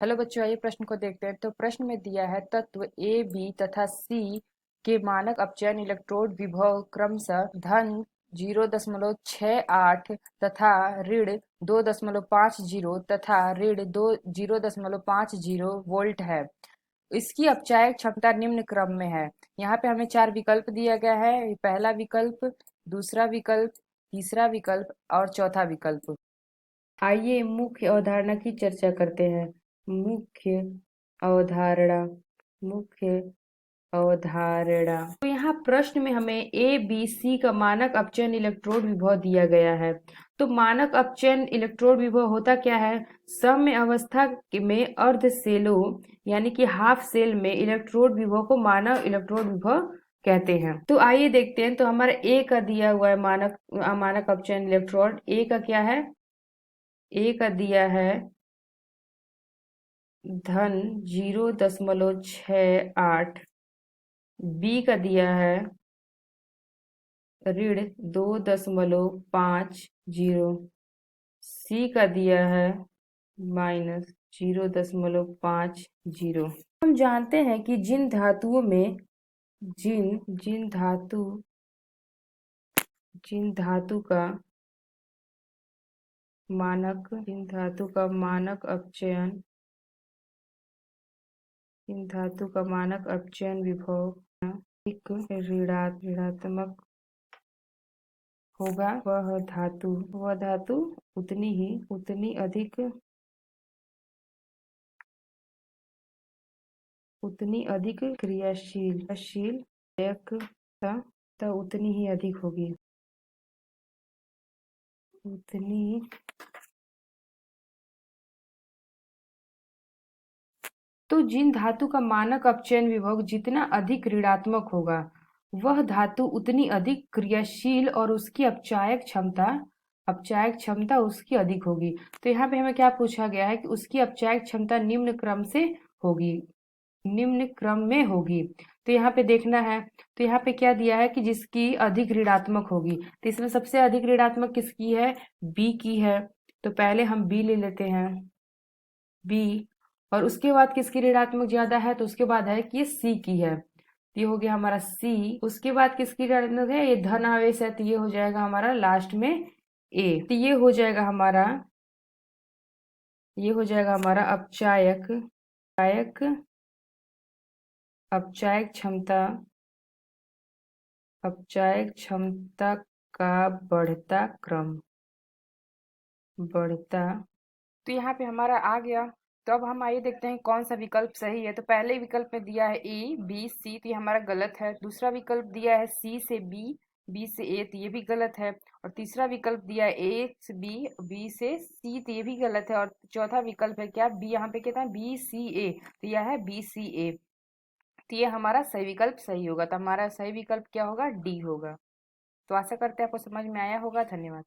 Hello बच्चों, आइए प्रश्न को देखते हैं। तो प्रश्न में दिया है तत्व ए बी तथा सी के मानक अपचयन इलेक्ट्रोड विभव क्रमशः धन 0.68 तथा ऋण 2.50 तथा ऋण 0.50 वोल्ट है। इसकी अपचायक क्षमता निम्न क्रम में है। यहाँ पे हमें चार विकल्प दिया गया है। पहला विकल्प, दूसरा विकल्प, तीसरा विकल्प और चौथा विकल्प। आइए मुख्य अवधारणा की चर्चा करते हैं। मुख्य अवधारणा मुख्य अवधारणा तो यहाँ प्रश्न में हमें ए बी सी का मानक अपचयन इलेक्ट्रोड विभव दिया गया है। तो मानक अपचयन इलेक्ट्रोड विभव होता क्या है? सौम्य अवस्था में अर्ध सेलों यानी कि हाफ सेल में इलेक्ट्रोड विभव को मानक इलेक्ट्रोड विभव कहते हैं। तो आइए देखते हैं। तो हमारा ए का दिया हुआ है मानक अपचयन इलेक्ट्रोड। ए का क्या है? ए का दिया है धन 0.68, बी का दिया है ऋण 2.50, सी का दिया है -0.50। हम जानते हैं कि जिन धातुओं में जिन धातु का मानक अपचयन विभव एक ऋणात्मक होगा, वह धातु उतनी अधिक क्रियाशील उतनी ही अधिक होगी। तो जिन धातु का मानक अपचयन विभव जितना अधिक ऋणात्मक होगा, वह धातु उतनी अधिक क्रियाशील और उसकी अपचायक क्षमता उसकी अधिक होगी। तो यहाँ पे हमें क्या पूछा गया है कि उसकी अपचायक क्षमता निम्न क्रम में होगी। तो यहाँ पे देखना है। तो यहाँ पे क्या दिया है कि जिसकी अधिक ऋणात्मक होगी। तो इसमें सबसे अधिक ऋणात्मक किसकी है? बी की है। तो पहले हम बी ले लेते हैं, बी। और उसके बाद किसकी ऋणात्मक ज्यादा है? तो उसके बाद है कि ये सी की है। ये हो गया हमारा सी। उसके बाद किसकी ऋणात्मक है? ये धन आवेश है, तो ये हो जाएगा हमारा लास्ट में ए। तो ये हो जाएगा हमारा अपचायक क्षमता का बढ़ता तो यहाँ पे हमारा आ गया। तो अब हम आइए देखते हैं कौन सा विकल्प सही है। तो पहले विकल्प में दिया है ए बी सी, तो ये हमारा गलत है। दूसरा विकल्प दिया है सी से बी, बी से ए, तो ये भी गलत है। और तीसरा विकल्प दिया है ए से बी, बी से सी, तो ये भी गलत है। और चौथा विकल्प है क्या? बी। यहाँ पे कहता है बी सी ए, तो यह है बी सी ए। तो ये हमारा सही विकल्प सही होगा। तो हमारा सही विकल्प क्या होगा? डी होगा। तो आशा करते हैं आपको समझ में आया होगा। धन्यवाद।